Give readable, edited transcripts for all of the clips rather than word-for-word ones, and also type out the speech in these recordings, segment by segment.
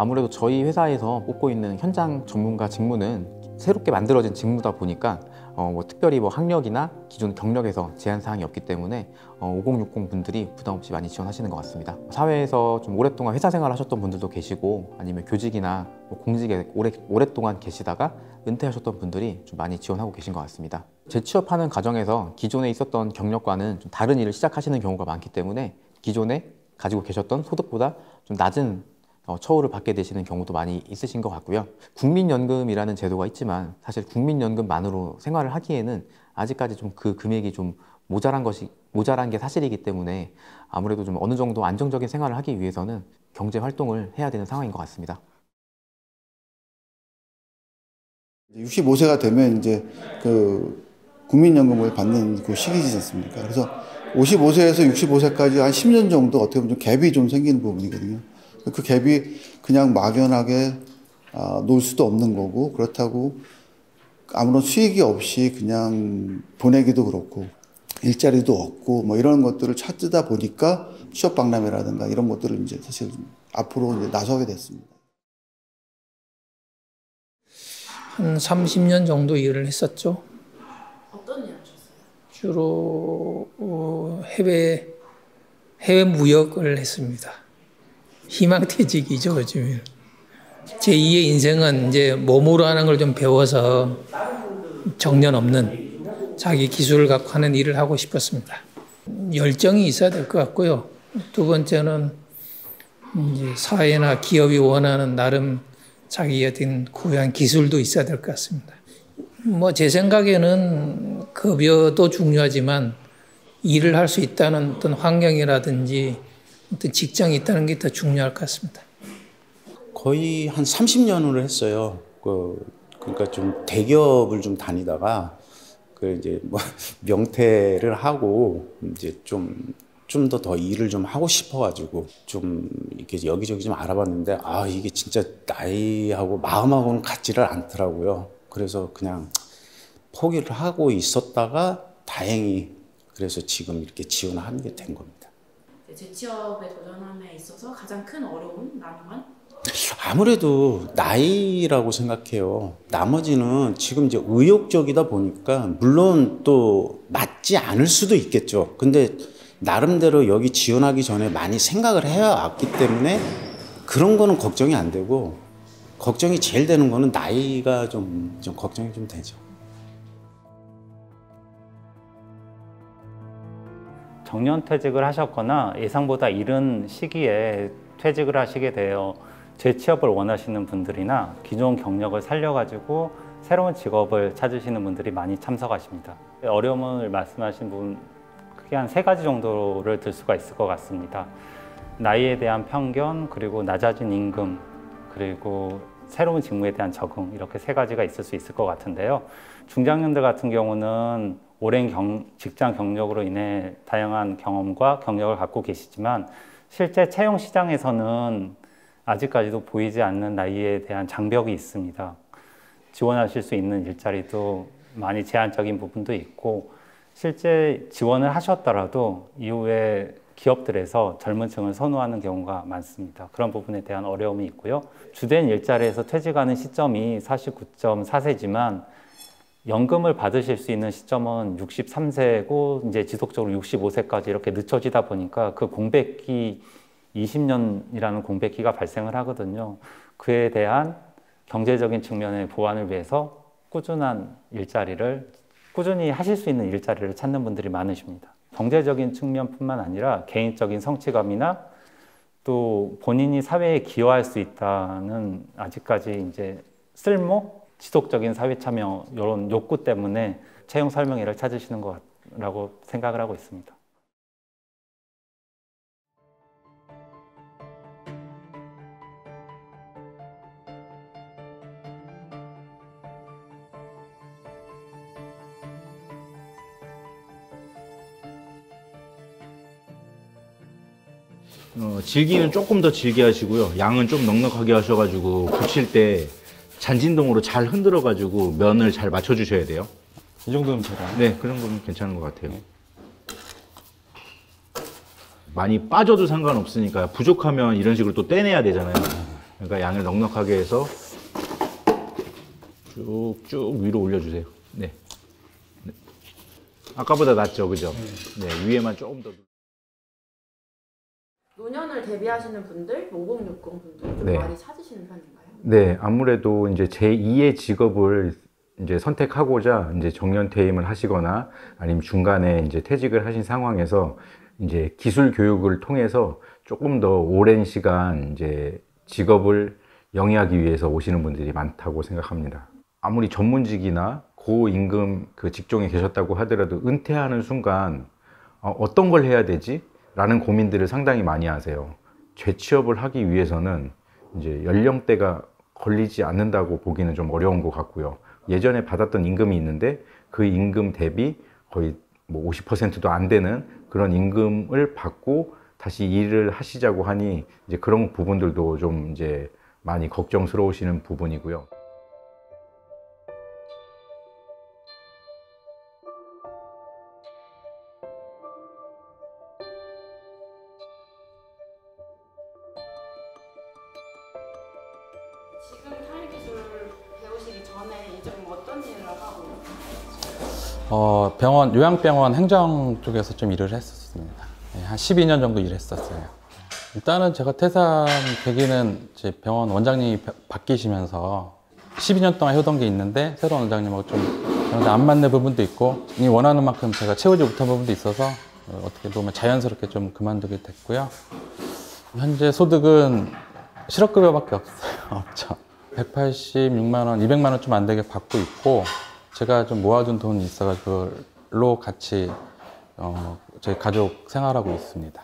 아무래도 저희 회사에서 뽑고 있는 현장 전문가 직무는 새롭게 만들어진 직무다 보니까 특별히 학력이나 기존 경력에서 제한 사항이 없기 때문에 5060 분들이 부담 없이 많이 지원하시는 것 같습니다. 사회에서 좀 오랫동안 회사 생활을 하셨던 분들도 계시고 아니면 교직이나 공직에 오랫동안 계시다가 은퇴하셨던 분들이 좀 많이 지원하고 계신 것 같습니다. 재취업하는 과정에서 기존에 있었던 경력과는 좀 다른 일을 시작하시는 경우가 많기 때문에 기존에 가지고 계셨던 소득보다 좀 낮은 처우를 받게 되시는 경우도 많이 있으신 것 같고요. 국민연금이라는 제도가 있지만 사실 국민연금만으로 생활을 하기에는 아직까지 좀 그 금액이 좀 모자란 게 사실이기 때문에 아무래도 좀 어느 정도 안정적인 생활을 하기 위해서는 경제 활동을 해야 되는 상황인 것 같습니다. 65세가 되면 이제 그 국민연금을 받는 그 시기지 않습니까? 그래서 55세에서 65세까지 한 10년 정도 어떻게 보면 좀 갭이 좀 생기는 부분이거든요. 그 갭이 그냥 막연하게 놀 수도 없는 거고, 그렇다고 아무런 수익이 없이 그냥 보내기도 그렇고 일자리도 없고 이런 것들을 찾다 보니까 취업 박람회라든가 이런 것들을 이제 사실 앞으로 이제 나서게 됐습니다. 한 30년 정도 일을 했었죠. 어떤 일 하셨어요? 주로 해외 무역을 했습니다. 희망퇴직이죠, 요즘에. 제2의 인생은 이제 몸으로 하는 걸 좀 배워서 정년 없는 자기 기술을 갖고 하는 일을 하고 싶었습니다. 열정이 있어야 될 것 같고요. 두 번째는 이제 사회나 기업이 원하는 나름 자기의 어떤 고유한 기술도 있어야 될 것 같습니다. 제 생각에는 급여도 중요하지만 일을 할 수 있다는 어떤 환경이라든지 어떤 직장이 있다는 게 더 중요할 것 같습니다. 거의 한 30년을 했어요. 그러니까 좀 대기업을 좀 다니다가 이제 명퇴를 하고 이제 좀 더 일을 좀 하고 싶어가지고 좀 이렇게 여기저기 좀 알아봤는데 이게 진짜 나이하고 마음하고는 같지를 않더라고요. 그래서 그냥 포기를 하고 있었다가 다행히 그래서 지금 이렇게 지원하게 된 겁니다. 재취업에 도전함에 있어서 가장 큰 어려움, 난관? 아무래도 나이라고 생각해요. 나머지는 지금 이제 의욕적이다 보니까 물론 또 맞지 않을 수도 있겠죠. 근데 나름대로 여기 지원하기 전에 많이 생각을 해왔기 때문에 그런 거는 걱정이 안 되고 걱정이 제일 되는 거는 나이가 좀 걱정이 좀 되죠. 정년퇴직을 하셨거나 예상보다 이른 시기에 퇴직을 하시게 되어 재취업을 원하시는 분들이나 기존 경력을 살려가지고 새로운 직업을 찾으시는 분들이 많이 참석하십니다. 어려움을 말씀하신 분 크게 한 3가지 정도를 들 수가 있을 것 같습니다. 나이에 대한 편견, 그리고 낮아진 임금, 그리고 새로운 직무에 대한 적응, 이렇게 3가지가 있을 수 있을 것 같은데요. 중장년들 같은 경우는 오랜 직장 경력으로 인해 다양한 경험과 경력을 갖고 계시지만 실제 채용 시장에서는 아직까지도 보이지 않는 나이에 대한 장벽이 있습니다. 지원하실 수 있는 일자리도 많이 제한적인 부분도 있고 실제 지원을 하셨더라도 이후에 기업들에서 젊은 층을 선호하는 경우가 많습니다. 그런 부분에 대한 어려움이 있고요. 주된 일자리에서 퇴직하는 시점이 49.4세지만 연금을 받으실 수 있는 시점은 63세고 이제 지속적으로 65세까지 이렇게 늦춰지다 보니까 그 공백기 20년이라는 공백기가 발생을 하거든요. 그에 대한 경제적인 측면의 보완을 위해서 꾸준한 일자리를 꾸준히 하실 수 있는 일자리를 찾는 분들이 많으십니다. 경제적인 측면뿐만 아니라 개인적인 성취감이나 또 본인이 사회에 기여할 수 있다는 아직까지 이제 쓸모, 지속적인 사회 참여 이런 욕구 때문에 채용 설명회를 찾으시는 거라고 생각을 하고 있습니다. 질기는 조금 더 질게 하시고요. 양은 좀 넉넉하게 하셔가지고 붙일 때 잔진동으로 잘 흔들어가지고 면을 잘 맞춰주셔야 돼요. 이 정도면 제가? 네, 그 정도면 괜찮은 것 같아요. 많이 빠져도 상관없으니까 부족하면 이런 식으로 또 떼내야 되잖아요. 그러니까 양을 넉넉하게 해서 쭉쭉 위로 올려주세요. 네. 네. 아까보다 낫죠, 그죠? 네, 위에만 조금 더. 노년을 대비하시는 분들, 5060 분들 좀 네. 많이 찾으시는 편인가요? 네, 아무래도 이제 제2의 직업을 이제 선택하고자 이제 정년 퇴임을 하시거나 아니면 중간에 이제 퇴직을 하신 상황에서 이제 기술 교육을 통해서 조금 더 오랜 시간 이제 직업을 영위하기 위해서 오시는 분들이 많다고 생각합니다. 아무리 전문직이나 고임금 그 직종에 계셨다고 하더라도 은퇴하는 순간 어떤 걸 해야 되지? 라는 고민들을 상당히 많이 하세요. 재취업을 하기 위해서는 이제 연령대가 걸리지 않는다고 보기는 좀 어려운 것 같고요. 예전에 받았던 임금이 있는데 그 임금 대비 거의 뭐 50%도 안 되는 그런 임금을 받고 다시 일을 하시자고 하니 이제 그런 부분들도 좀 이제 많이 걱정스러우시는 부분이고요. 지금 타일 기술을 배우시기 전에 이전 어떤 일을 하고 병원, 요양병원 행정 쪽에서 좀 일을 했었습니다. 네, 한 12년 정도 일했었어요. 일단은 제가 퇴사 계기는 제 병원 원장님이 바뀌시면서 12년 동안 해오던 게 있는데 새로운 원장님하고 좀 안 맞는 부분도 있고 원하는 만큼 제가 채우지 못한 부분도 있어서 어떻게 보면 자연스럽게 좀 그만두게 됐고요. 현재 소득은 실업급여밖에 없죠. 186만 원, 200만 원 좀 안 되게 받고 있고 제가 좀 모아둔 돈이 있어가지고 그걸로 같이 저희 가족 생활하고 있습니다.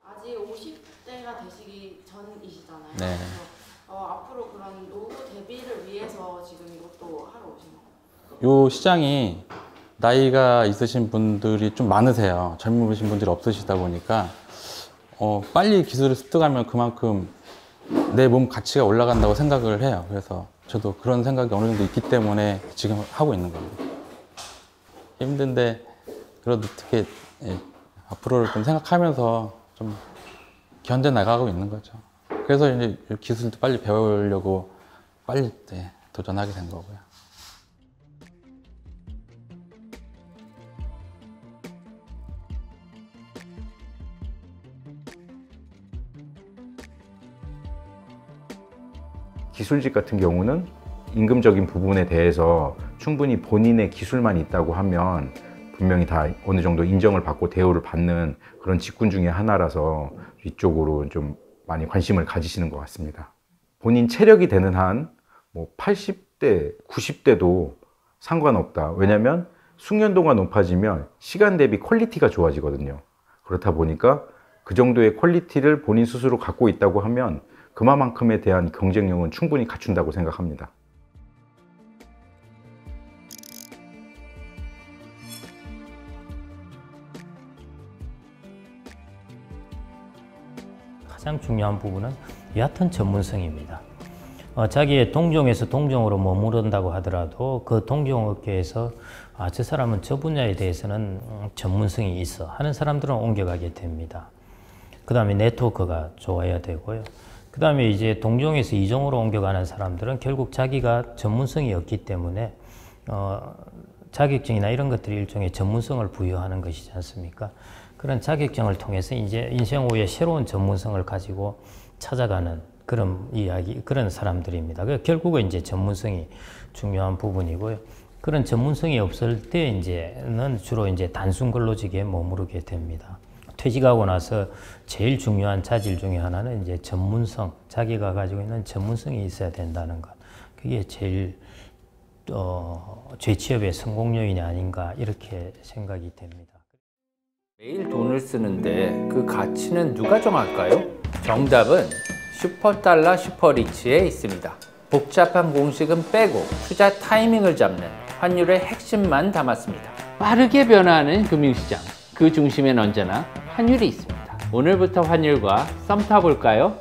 아직 50대가 되시기 전이시잖아요. 네. 그래서 앞으로 그런 노후 대비를 위해서 지금 이것도 하러 오신 거예요? 요 시장이 나이가 있으신 분들이 좀 많으세요. 젊으신 분들이 없으시다 보니까 빨리 기술을 습득하면 그만큼 내 몸 가치가 올라간다고 생각을 해요. 그래서 저도 그런 생각이 어느 정도 있기 때문에 지금 하고 있는 겁니다. 힘든데 그래도 어떻게 앞으로를 좀 생각하면서 좀 견뎌 나가고 있는 거죠. 그래서 이제 기술도 빨리 배우려고 빨리 도전하게 된 거고요. 기술직 같은 경우는 임금적인 부분에 대해서 충분히 본인의 기술만 있다고 하면 분명히 다 어느 정도 인정을 받고 대우를 받는 그런 직군 중에 하나라서 이쪽으로 좀 많이 관심을 가지시는 것 같습니다. 본인 체력이 되는 한 뭐 80대, 90대도 상관없다. 왜냐하면 숙련도가 높아지면 시간 대비 퀄리티가 좋아지거든요. 그렇다 보니까 그 정도의 퀄리티를 본인 스스로 갖고 있다고 하면 그만큼에 대한 경쟁력은 충분히 갖춘다고 생각합니다. 가장 중요한 부분은 얕은 전문성입니다. 자기의 동종에서 동종으로 머무른다고 하더라도 그 동종업계에서 저 사람은 저 분야에 대해서는 전문성이 있어 하는 사람들은 옮겨가게 됩니다. 그 다음에 네트워크가 좋아야 되고요. 그 다음에 이제 동종에서 이종으로 옮겨가는 사람들은 결국 자기가 전문성이 없기 때문에 자격증이나 이런 것들이 일종의 전문성을 부여하는 것이지 않습니까? 그런 자격증을 통해서 이제 인생 후에 새로운 전문성을 가지고 찾아가는 그런 이야기, 그런 사람들입니다. 결국은 이제 전문성이 중요한 부분이고요. 그런 전문성이 없을 때 이제는 주로 이제 단순 근로직에 머무르게 됩니다. 퇴직하고 나서 제일 중요한 자질 중에 하나는 이제 전문성, 자기가 가지고 있는 전문성이 있어야 된다는 것. 그게 제일 재취업의 성공 요인이 아닌가 이렇게 생각이 됩니다. 매일 돈을 쓰는데 그 가치는 누가 정할까요? 정답은 슈퍼달러 슈퍼리치에 있습니다. 복잡한 공식은 빼고 투자 타이밍을 잡는 환율의 핵심만 담았습니다. 빠르게 변화하는 금융시장, 그 중심엔 언제나 환율이 있습니다. 오늘부터 환율과 썸 타볼까요?